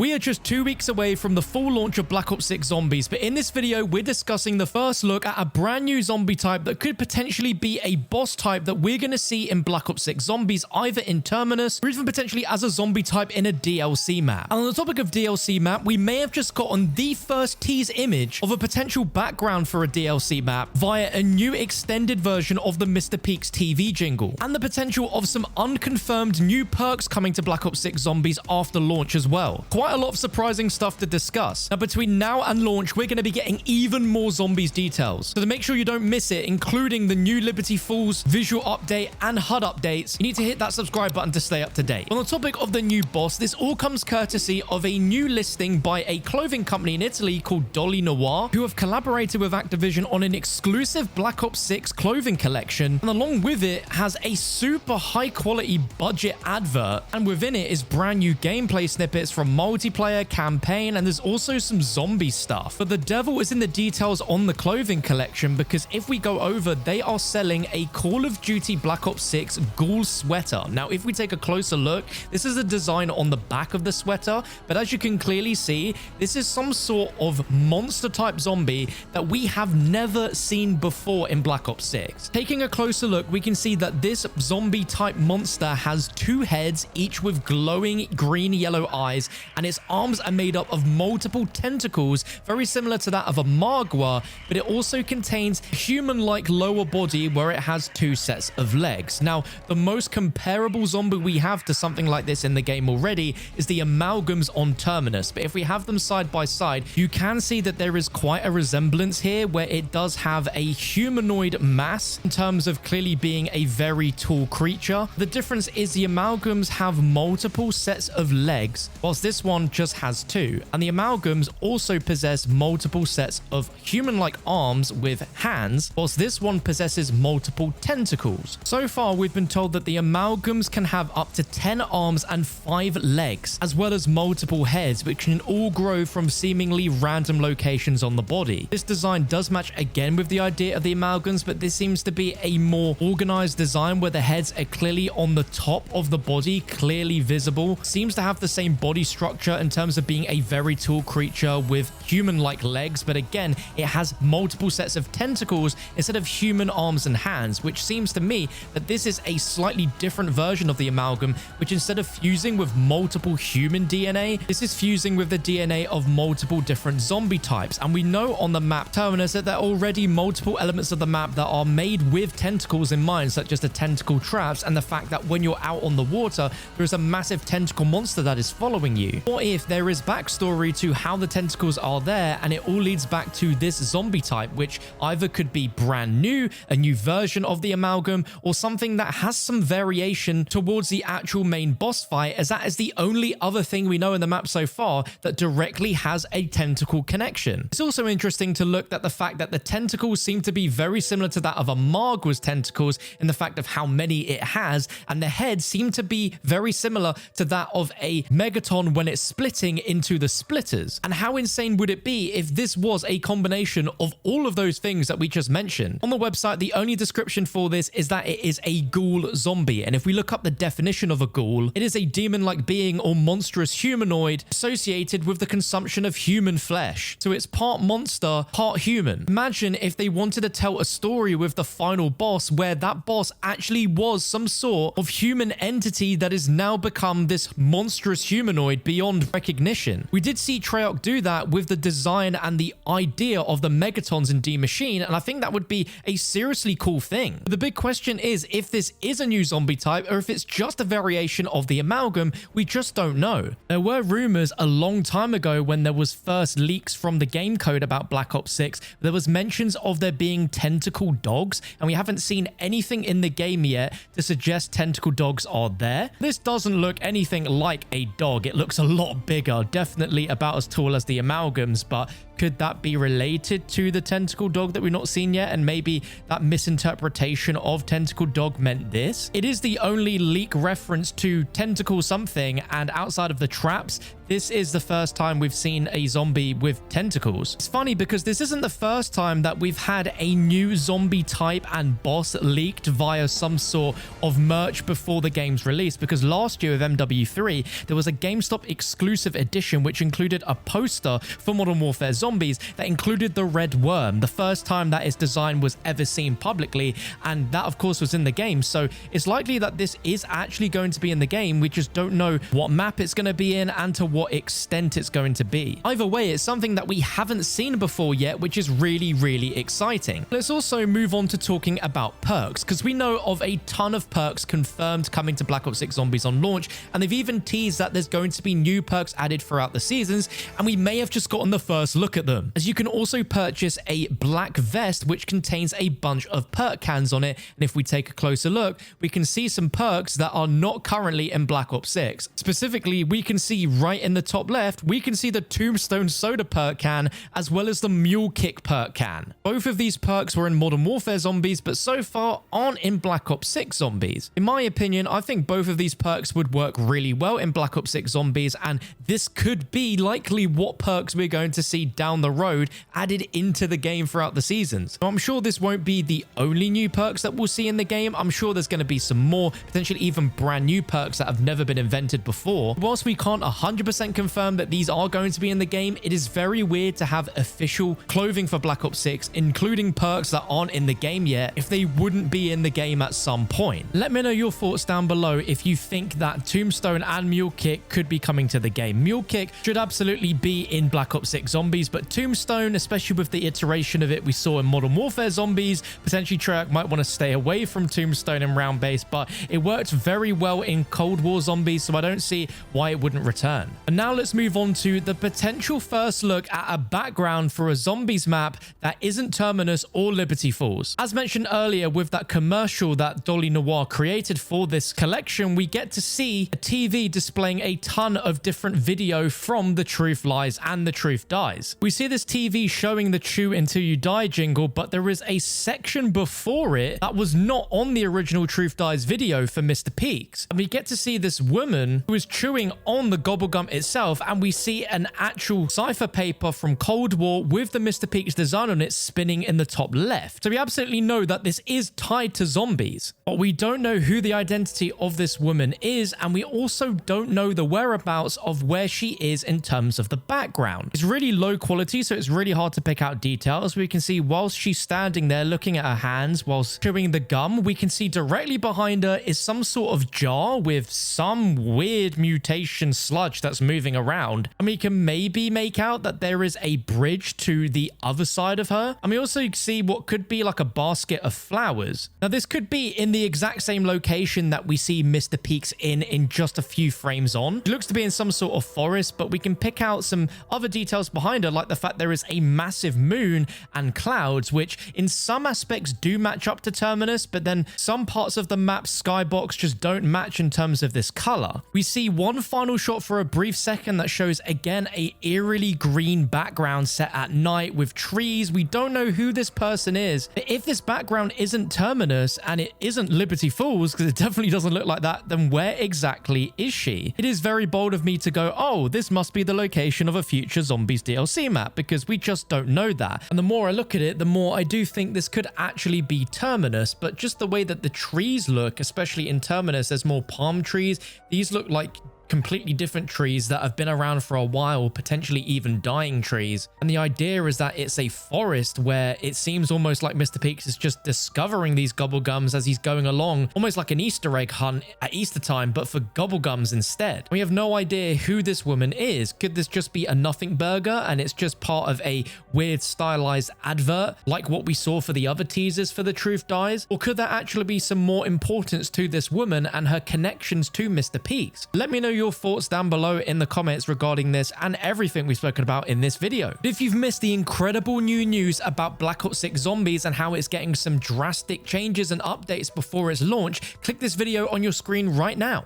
We are just 2 weeks away from the full launch of Black Ops 6 Zombies, but in this video, we're discussing the first look at a brand new zombie type that could potentially be a boss type that we're going to see in Black Ops 6 Zombies, either in Terminus or even potentially as a zombie type in a DLC map. And on the topic of DLC map, we may have just gotten the first tease image of a potential background for a DLC map via a new extended version of the Mr. Peaks TV jingle, and the potential of some unconfirmed new perks coming to Black Ops 6 Zombies after launch as well. Quite a lot of surprising stuff to discuss. Now, between now and launch, we're going to be getting even more Zombies details. So to make sure you don't miss it, including the new Liberty Falls visual update and HUD updates, you need to hit that subscribe button to stay up to date. On the topic of the new boss, this all comes courtesy of a new listing by a clothing company in Italy called Dolly Noire, who have collaborated with Activision on an exclusive Black Ops 6 clothing collection, and along with it has a super high quality budget advert, and within it is brand new gameplay snippets from multiplayer, campaign, and there's also some zombie stuff. But the devil is in the details on the clothing collection, because if we go over, they are selling a Call of Duty Black Ops 6 ghoul sweater. Now, if we take a closer look, this is a design on the back of the sweater, but as you can clearly see, this is some sort of monster type zombie that we have never seen before in Black Ops 6. Taking a closer look, we can see that this zombie type monster has two heads, each with glowing green-yellow eyes, and its arms are made up of multiple tentacles, very similar to that of a Magua, but it also contains a human-like lower body where it has two sets of legs. Now, the most comparable zombie we have to something like this in the game already is the amalgams on Terminus, but if we have them side by side, you can see that there is quite a resemblance here where it does have a humanoid mass in terms of clearly being a very tall creature. The difference is the amalgams have multiple sets of legs, whilst this one just has two, and the amalgams also possess multiple sets of human-like arms with hands, whilst this one possesses multiple tentacles. So far, we've been told that the amalgams can have up to 10 arms and 5 legs, as well as multiple heads, which can all grow from seemingly random locations on the body. This design does match again with the idea of the amalgams, but this seems to be a more organized design where the heads are clearly on the top of the body, clearly visible. Seems to have the same body structure in terms of being a very tall creature with human-like legs, but again, it has multiple sets of tentacles instead of human arms and hands, which seems to me that this is a slightly different version of the amalgam, which instead of fusing with multiple human DNA, this is fusing with the DNA of multiple different zombie types. And we know on the map Terminus that there are already multiple elements of the map that are made with tentacles in mind, such as the tentacle traps and the fact that when you're out on the water, there is a massive tentacle monster that is following you. Or if there is backstory to how the tentacles are there, and it all leads back to this zombie type, which either could be brand new, a new version of the amalgam, or something that has some variation towards the actual main boss fight, as that is the only other thing we know in the map so far that directly has a tentacle connection. It's also interesting to look at the fact that the tentacles seem to be very similar to that of a Margwa's tentacles in the fact of how many it has, and the heads seem to be very similar to that of a Megaton when it's splitting into the splitters. And how insane would it be if this was a combination of all of those things that we just mentioned? On the website, the only description for this is that it is a ghoul zombie, and if we look up the definition of a ghoul, it is a demon-like being or monstrous humanoid associated with the consumption of human flesh. So it's part monster, part human. Imagine if they wanted to tell a story with the final boss where that boss actually was some sort of human entity that has now become this monstrous humanoid beyond recognition. We did see Treyarch do that with the design and the idea of the Megatons in D Machine, and I think that would be a seriously cool thing. But the big question is if this is a new zombie type or if it's just a variation of the amalgam. We just don't know. There were rumors a long time ago when there was first leaks from the game code about Black Ops 6. There was mentions of there being tentacle dogs, and we haven't seen anything in the game yet to suggest tentacle dogs are there. This doesn't look anything like a dog. It looks a lot bigger, definitely about as tall as the amalgams, but could that be related to the tentacle dog that we've not seen yet, and maybe that misinterpretation of tentacle dog meant this? It is the only leak reference to tentacle something, and outside of the traps, this is the first time we've seen a zombie with tentacles. It's funny because this isn't the first time that we've had a new zombie type and boss leaked via some sort of merch before the game's release, because last year with MW3 there was a GameStop exclusive edition which included a poster for Modern Warfare Zombies that included the red worm, the first time that its design was ever seen publicly, and that of course was in the game. So it's likely that this is actually going to be in the game. We just don't know what map it's going to be in and to what extent it's going to be. Either way, it's something that we haven't seen before yet, which is really exciting. Let's also move on to talking about perks, because we know of a ton of perks confirmed coming to Black Ops 6 Zombies on launch, and they've even teased that there's going to be new perks added throughout the seasons, and we may have just gotten the first look at them. As you can also purchase a black vest which contains a bunch of perk cans on it, and if we take a closer look, we can see some perks that are not currently in Black Ops 6. Specifically, we can see right in the top left, we can see the Tombstone Soda perk can as well as the Mule Kick perk can. Both of these perks were in Modern Warfare Zombies, but so far aren't in Black Ops 6 Zombies. In my opinion, I think both of these perks would work really well in Black Ops 6 Zombies, and this could be likely what perks we're going to see down the road added into the game throughout the seasons. Now, I'm sure this won't be the only new perks that we'll see in the game. I'm sure there's going to be some more, potentially even brand new perks that have never been invented before. Whilst we can't 100% confirm that these are going to be in the game, it is very weird to have official clothing for Black Ops 6, including perks that aren't in the game yet, if they wouldn't be in the game at some point. Let me know your thoughts down below if you think that Tombstone and Mule Kick could be coming to the game. Mule Kick should absolutely be in Black Ops 6 Zombies, but Tombstone, especially with the iteration of it we saw in Modern Warfare Zombies, potentially Treyarch might want to stay away from Tombstone and round base, but it worked very well in Cold War Zombies, so I don't see why it wouldn't return. And now let's move on to the potential first look at a background for a Zombies map that isn't Terminus or Liberty Falls. As mentioned earlier, with that commercial that Dolly Noire created for this collection, we get to see a TV displaying a ton of different video from The Truth Lies and The Truth Dies. We see this TV showing the Chew Until You Die jingle, but there is a section before it that was not on the original Truth Dies video for Mr. Peaks. And we get to see this woman who is chewing on the gobblegum itself, and we see an actual cipher paper from Cold War with the Mr. Peaks design on it spinning in the top left. So we absolutely know that this is tied to zombies, but we don't know who the identity of this woman is, and we also don't know the whereabouts of where she is in terms of the background. It's really low quality, so it's really hard to pick out details. We can see whilst she's standing there looking at her hands whilst chewing the gum, we can see directly behind her is some sort of jar with some weird mutation sludge that's moving around, and we can maybe make out that there is a bridge to the other side of her, and we also see what could be like a basket of flowers. Now this could be in the exact same location that we see Mr. Peaks in just a few frames on. It looks to be in some sort of forest, but we can pick out some other details behind her, like the fact there is a massive moon and clouds, which in some aspects do match up to Terminus, but then some parts of the map's skybox just don't match in terms of this color. We see one final shot for a brief second that shows again a eerily green background set at night with trees. We don't know who this person is, but if this background isn't Terminus and it isn't Liberty Falls, because it definitely doesn't look like that, then where exactly is she? It is very bold of me to go, oh, this must be the location of a future Zombies DLC map, because we just don't know that. And the more I look at it, the more I do think this could actually be Terminus, but just the way that the trees look, especially in Terminus, there's more palm trees. These look like completely different trees that have been around for a while, potentially even dying trees. And the idea is that it's a forest where it seems almost like Mr. Peaks is just discovering these gobblegums as he's going along, almost like an Easter egg hunt at Easter time, but for gobblegums instead. We have no idea who this woman is. Could this just be a nothing burger and it's just part of a weird stylized advert like what we saw for the other teasers for The Truth Dies? Or could there actually be some more importance to this woman and her connections to Mr. Peaks? Let me know your thoughts down below in the comments regarding this and everything we've spoken about in this video. If you've missed the incredible new news about Black Ops 6 Zombies and how it's getting some drastic changes and updates before its launch, click this video on your screen right now.